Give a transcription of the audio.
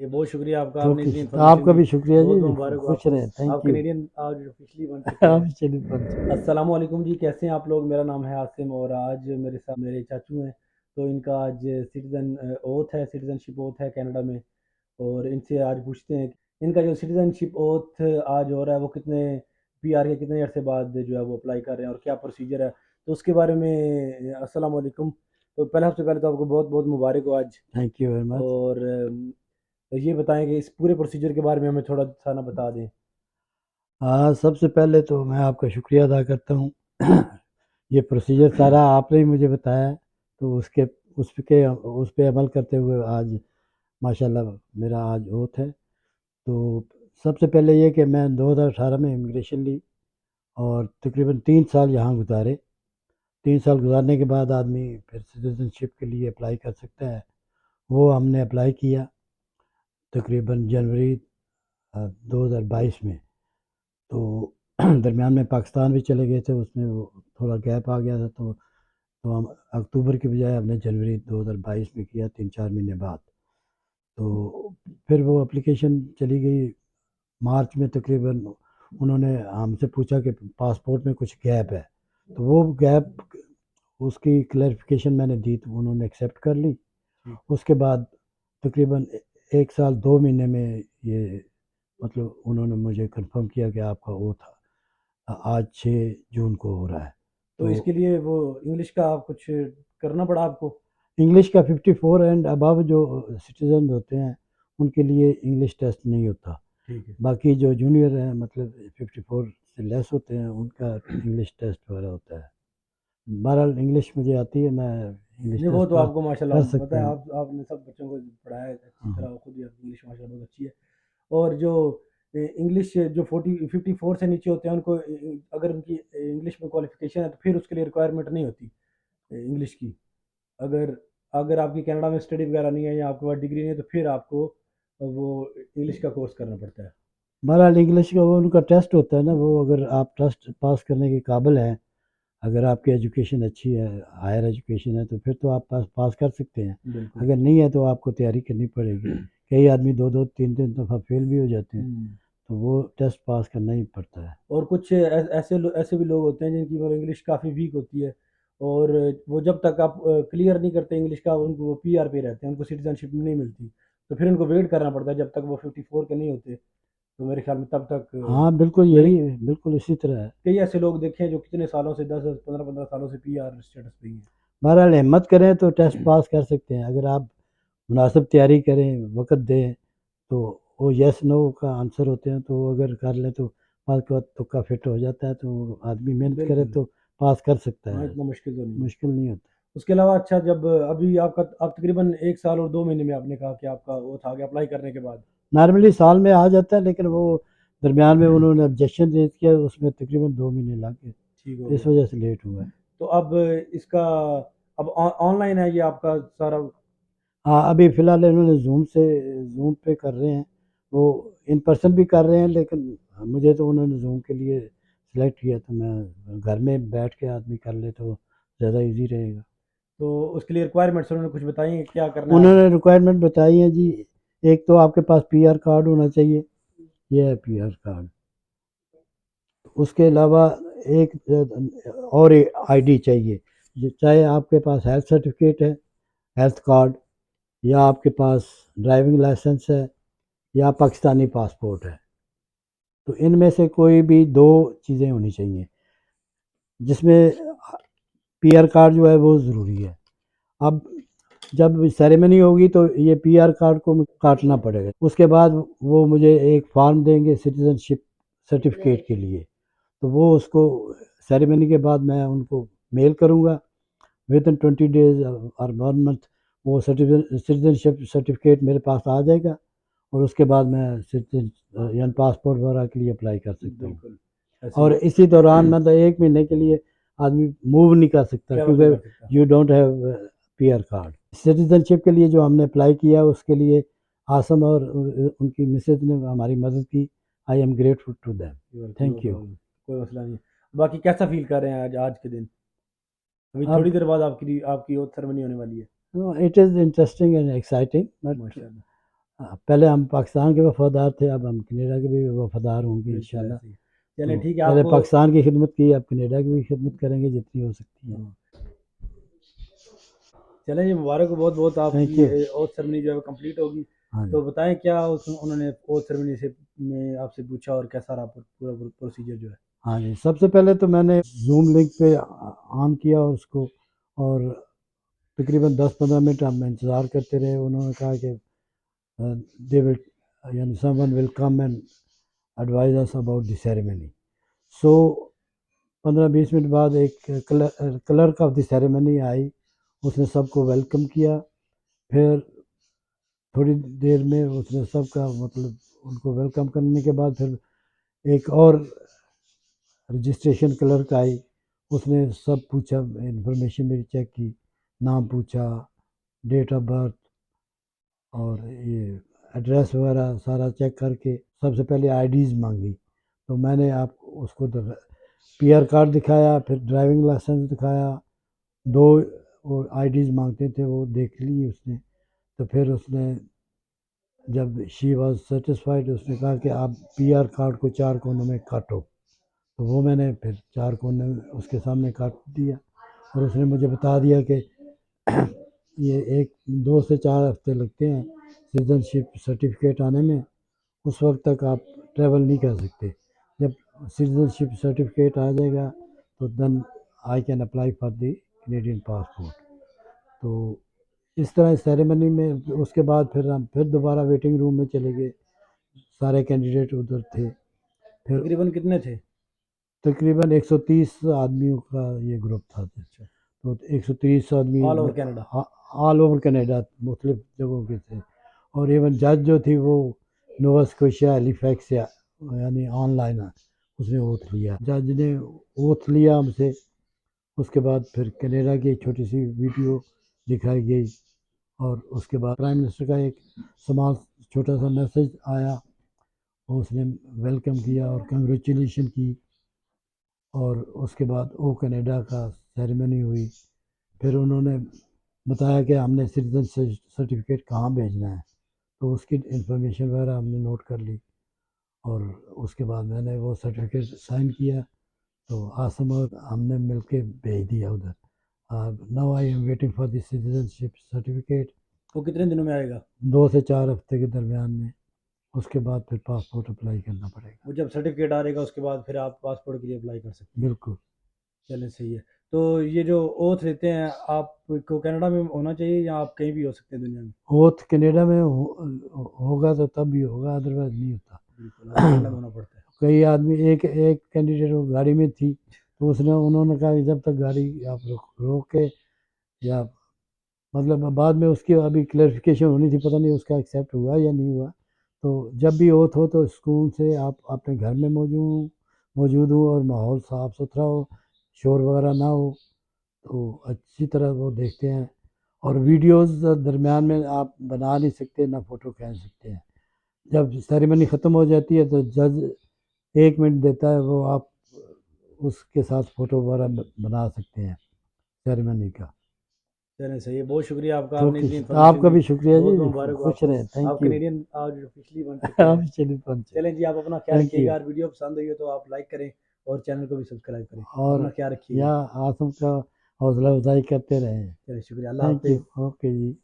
ये बहुत शुक्रिया आपका, आपने ओके, इतनी तो इन्फॉर्मेशन आपका दी। भी शुक्रिया बहुत जी, बहुत मुबारक हो खुश आपको। रहें, थैंक आप यू। कैनेडियन आज ऑफिशियली बन चुके हैं। आप चलिए पहुंचे। अस्सलाम वालेकुम जी, कैसे हैं आप लोग? मेरा नाम है आसिम और आज मेरे साथ मेरे चाचू हैं। तो इनका आज सिटीज़न ओथ है, सिटीज़नशिप ओथ है कनाडा में। और इनसे आज पूछते हैं इनका जो सिटीज़नशिप ओथ आज हो रहा है वो कितने पीआर के कितने अरसे बाद जो है वो अप्लाई कर रहे हैं और क्या प्रोसीजर है, तो उसके बारे में। अस्सलाम वालेकुम। तो सबसे पहले तो आपको बहुत बहुत मुबारक हो आज। Thank you very much. और तो ये बताएं कि इस पूरे प्रोसीजर के बारे में हमें थोड़ा सा ना बता दें। हाँ, सबसे पहले तो मैं आपका शुक्रिया अदा करता हूँ। ये प्रोसीजर सारा आपने ही मुझे बताया है, तो उस पे अमल करते हुए आज माशाल्लाह मेरा आज ओथ है। तो सबसे पहले ये कि मैं 2018 में इमिग्रेशन ली और तकरीबन 3 साल यहाँ गुजारे। 3 साल गुजारने के बाद आदमी फिर सिटीजनशिप के लिए अप्लाई कर सकता है। वो हमने अप्लाई किया तकरीबन जनवरी 2022 में। तो दरमियान में पाकिस्तान भी चले गए थे, उसमें वो थोड़ा गैप आ गया था, तो हम अक्टूबर के बजाय हमने जनवरी 2022 में किया, 3-4 महीने बाद। तो फिर वो एप्लीकेशन चली गई मार्च में तकरीबन। उन्होंने हमसे पूछा कि पासपोर्ट में कुछ गैप है, तो वो गैप उसकी क्लैरिफिकेशन मैंने दी, तो उन्होंने एक्सेप्ट कर ली। ठीक। उसके बाद तकरीबन 1 साल 2 महीने में ये मतलब उन्होंने मुझे कंफर्म किया कि आपका वो था आज 6 जून को हो रहा है। तो तो इसके लिए वो इंग्लिश का कुछ करना पड़ा आपको? इंग्लिश का 54 एंड अबव जो सिटीजन होते हैं उनके लिए इंग्लिश टेस्ट नहीं होता। ठीक है। बाकी जो जूनियर हैं मतलब 54 से लेस होते हैं उनका इंग्लिश टेस्ट वगैरह होता है। बहरहाल इंग्लिश मुझे आती है, मैं इंग्लिश नहीं, वो टेस्ट तो पास आपको माशाल्लाह कर पता सकता है, हूँ। आपने सब बच्चों को पढ़ाया है अच्छी हाँ, तरह, खुद ही आपकी इंग्लिश माशाल्लाह बहुत अच्छी है। और जो इंग्लिश जो 54 से नीचे होते हैं उनको अगर उनकी इंग्लिश में क्वालिफिकेशन है तो फिर उसके लिए रिक्वायरमेंट नहीं होती इंग्लिश की। अगर अगर आपकी कनाडा में स्टडी वगैरह नहीं है या आपके पास डिग्री नहीं है तो फिर आपको वो इंग्लिश का कोर्स करना पड़ता है। बहरहाल इंग्लिश का वो उनका टेस्ट होता है ना, वो अगर आप टेस्ट पास करने के काबिल हैं, अगर आपकी एजुकेशन अच्छी है, हायर एजुकेशन है, तो फिर तो आप पास पास कर सकते हैं। बिल्कुल। अगर नहीं है तो आपको तैयारी करनी पड़ेगी। कई आदमी 2-2 3-3 दफ़ा फेल भी हो जाते हैं, हम्म। तो वो टेस्ट पास करना ही पड़ता है। और कुछ ऐसे भी लोग होते हैं जिनकी मतलब इंग्लिश काफ़ी वीक होती है और वो जब तक आप क्लियर नहीं करते इंग्लिश का उनको वो पीआर पे रहते हैं, उनको सिटीजनशिप नहीं मिलती। तो फिर उनको वेट करना पड़ता है जब तक वो 54 के नहीं होते। तो मेरे ख्याल में तब तक हाँ, बिल्कुल मैंने यही बिल्कुल इसी तरह है। कई ऐसे लोग देखे हैं जो कितने सालों से 10 10 15 15 सालों से पीआर स्टेटस पे ही हैं। बहरहाल हिम्मत करें तो टेस्ट पास कर सकते हैं, अगर आप मुनासिब तैयारी करें, वक़्त दें, तो वो येस नो का आंसर होते हैं, तो वो अगर कर लें तो पास के बाद तुक्का फिट हो जाता है, तो आदमी मेहनत करे बिल्कुल। तो पास कर सकता हाँ, है। इतना मुश्किल तो नहीं है। मुश्किल नहीं होता। उसके अलावा अच्छा, जब अभी आपका आप तकरीबन 1 साल और 2 महीने में आपने कहा कि आपका वो था कि अप्लाई करने के बाद। नॉर्मली साल में आ जाता है, लेकिन वो दरमियान में उन्होंने ऑब्जेक्शन रेज़ किया, उसमें तकरीबन 2 महीने लग गए, ठीक हो तो इस गया। वजह से लेट हुआ है। तो अब इसका अब ऑनलाइन है ये आपका सारा? हाँ, अभी फ़िलहाल इन्होंने ज़ूम पे कर रहे हैं। वो इन पर्सन भी कर रहे हैं, लेकिन मुझे तो उन्होंने ज़ूम के लिए सेलेक्ट किया, तो मैं घर में बैठ के आदमी कर ले तो ज़्यादा ईज़ी रहेगा। तो उसके लिए रिक्वायरमेंट्स उन्होंने कुछ बताई हैं क्या करना है उन्होंने आप? रिक्वायरमेंट बताई है जी। एक तो आपके पास पीआर कार्ड होना चाहिए, ये है पीआर कार्ड। उसके अलावा एक और आईडी चाहिए, चाहे आपके पास हेल्थ सर्टिफिकेट है, हेल्थ कार्ड, या आपके पास ड्राइविंग लाइसेंस है, या पाकिस्तानी पासपोर्ट है। तो इनमें से कोई भी दो चीज़ें होनी चाहिए, जिसमें पीआर कार्ड जो है वो ज़रूरी है। अब जब सेरेमनी होगी तो ये पीआर कार्ड को मुझे काटना पड़ेगा। उसके बाद वो मुझे एक फॉर्म देंगे सिटीजनशिप सर्टिफिकेट के लिए, तो वो उसको सेरेमनी के बाद मैं उनको मेल करूँगा। विद इन 20 डेज़ और 1 मंथ वो सिटीजनशिप सर्टिफिकेट मेरे पास आ जाएगा, और उसके बाद मैं सिटीजन यानी पासपोर्ट वगैरह के लिए अप्लाई कर सकता हूँ। बिल्कुल। ऐसे और ही इसी दौरान मतलब 1 महीने के लिए आदमी मूव नहीं कर सकता, ट्रैवल नहीं कर सकता। क्योंकि you don't have PR card. Citizenship के लिए जो हमने अप्लाई किया उसके लिए आसम और उनकी मिसेज ने हमारी मदद की। I am grateful to them. No thank you. Problem, कोई मसला नहीं। बाकी कैसा फील कर रहे हैं आज आज के दिन? अभी थोड़ी अब देर बाद आपकी आपकी ओथ सेरेमनी होने वाली है। It is interesting and exciting, but माशाल्लाह। पहले हम पाकिस्तान के वफ़ादार थे, अब हम कनाडा के भी वफ़ादार होंगे बिल्कुल इंशाल्लाह। ऐसे ही। चलें तो ठीक है पहले आपको। पाकिस्तान की खिदमत की, अब कनाडा की भी खिदमत करेंगे जितनी हो सकती है। हाँ। चलें जी, मुबारक हो बहुत बहुत, थैंक आपकी यू। ओथ सेरेमनी जो है कंप्लीट होगी। हाँ जी। तो बताएं क्या उन्होंने ओथ सेरेमनी से में आपसे पूछा और कैसा रहा पूरा प्रोसीजर जो है। हाँ जी, सबसे पहले तो मैंने ज़ूम लिंक पे ऑन किया उसको, और तकरीबन 10-15 मिनट हम इंतज़ार करते रहे। उन्होंने कहा कि दे विल यानी someone will come and advise us about the ceremony. So 15-20 minute बाद एक क्लर्क ऑफ द सेरेमनी आई, उसने सबको वेलकम किया। फिर थोड़ी देर में उसने सबका मतलब उनको वेलकम करने के बाद फिर एक और रजिस्ट्रेशन क्लर्क आई, उसने सब पूछा, इन्फॉर्मेशन मेरी चेक की, नाम पूछा, डेट ऑफ बर्थ और ये एड्रेस वगैरह सारा चेक करके सबसे पहले आईडीज़ मांगी। तो मैंने आप उसको पीआर कार्ड दिखाया, फिर ड्राइविंग लाइसेंस दिखाया, दो वो आईडीज़ मांगते थे वो देख ली उसने। तो फिर उसने जब शी वाज सेटिस्फाइड उसने कहा कि आप पीआर कार्ड को 4 कोनों में काटो। तो वो मैंने फिर 4 कोने उसके सामने काट दिया, और उसने मुझे बता दिया कि ये 1-2 से 4 हफ्ते लगते हैं सिटीज़नशिप सर्टिफिकेट आने में, उस वक्त तक आप ट्रैवल नहीं कर सकते। जब सिटीज़नशिप सर्टिफिकेट आ जाएगा तो then I can apply for the Canadian passport. तो इस तरह सेरेमनी में उसके बाद फिर हम फिर दोबारा वेटिंग रूम में चले गए, सारे कैंडिडेट उधर थे। फिर तकरीबन कितने थे। तकरीबन 130 आदमियों का ये ग्रुप था। अच्छा। तो 130 आदमी all over Canada. All over Canada मुख्तलिफ जगहों के थे। और इवन जज जो थी वो नोवा स्कोशिया हैलिफैक्स से यानी ऑनलाइन उसने ओथ लिया, जज ने ओथ लिया हमसे। उसके बाद फिर कनाडा की एक छोटी सी वीडियो दिखाई गई, और उसके बाद प्राइम मिनिस्टर का एक स्मॉल छोटा सा मैसेज आया, उसने वेलकम किया और कंग्रेचुलेशन की। और उसके बाद ओ कनाडा का सेरेमनी हुई। फिर उन्होंने बताया कि हमने सिटीजन सर्टिफिकेट कहाँ भेजना है, तो उसकी इंफॉर्मेशन वगैरह हमने नोट कर ली, और उसके बाद मैंने वो सर्टिफिकेट साइन किया। तो आसम और हमने मिलके भेज दिया उधर। Now I am waiting for the citizenship certificate. वो कितने दिनों में आएगा। 2 से 4 हफ्ते के दरमियान में। उसके बाद फिर पासपोर्ट अप्लाई करना पड़ेगा। वो जब सर्टिफिकेट आ जाएगा उसके बाद फिर आप पासपोर्ट के लिए अप्लाई कर सकते हैं। बिल्कुल। चलें सही है। तो ये जो ओथ लेते हैं आपको कनाडा में होना चाहिए या आप कहीं भी हो सकते हैं दुनिया में। ओथ कनाडा में होगा तो तब भी होगा, अदरवाइज नहीं बिल्कुल हाँ, कनाडा में होता। होना पड़ता है। कई आदमी एक एक कैंडिडेट वो गाड़ी में थी, तो उन्होंने कहा कि जब तक गाड़ी आप रोक के, या मतलब बाद में उसकी अभी क्लैरिफिकेशन होनी थी, पता नहीं उसका एक्सेप्ट हुआ या नहीं हुआ। तो जब भी ओथ हो तो सुकून से आप अपने घर में मौजूद हो और माहौल साफ़ सुथरा हो, शोर वगैरह ना हो, तो अच्छी तरह वो देखते हैं। और वीडियोस दरमियान में आप बना नहीं सकते, ना फ़ोटो खींच सकते हैं। जब सेरेमनी ख़त्म हो जाती है तो जज 1 मिनट देता है, वो आप उसके साथ फ़ोटो वगैरह बना सकते हैं सेरेमनी का। चलें सही है, बहुत शुक्रिया आपका, तो आपने इतनी किस इन्फॉर्मेशन आपका दी। भी शुक्रिया बहुत जी, बहुत मुबारक हो खुश आपको। रहें, आप थैंक यू। कनेडियन आज ऑफिशियली बन चुके हैं। आप चलिए पहुँचे। चलें जी, आप अपना ख्याल थैंक रखिएगा, यू। और वीडियो पसंद आई हो तो आप लाइक करें और चैनल को भी सब्सक्राइब करें। और अपना ख्याल या रखिएगा। आसम का हौसला अफजाई करते रहें। चलिए शुक्रिया, अल्लाह थैंक यू। हाफिज़। ओके जी।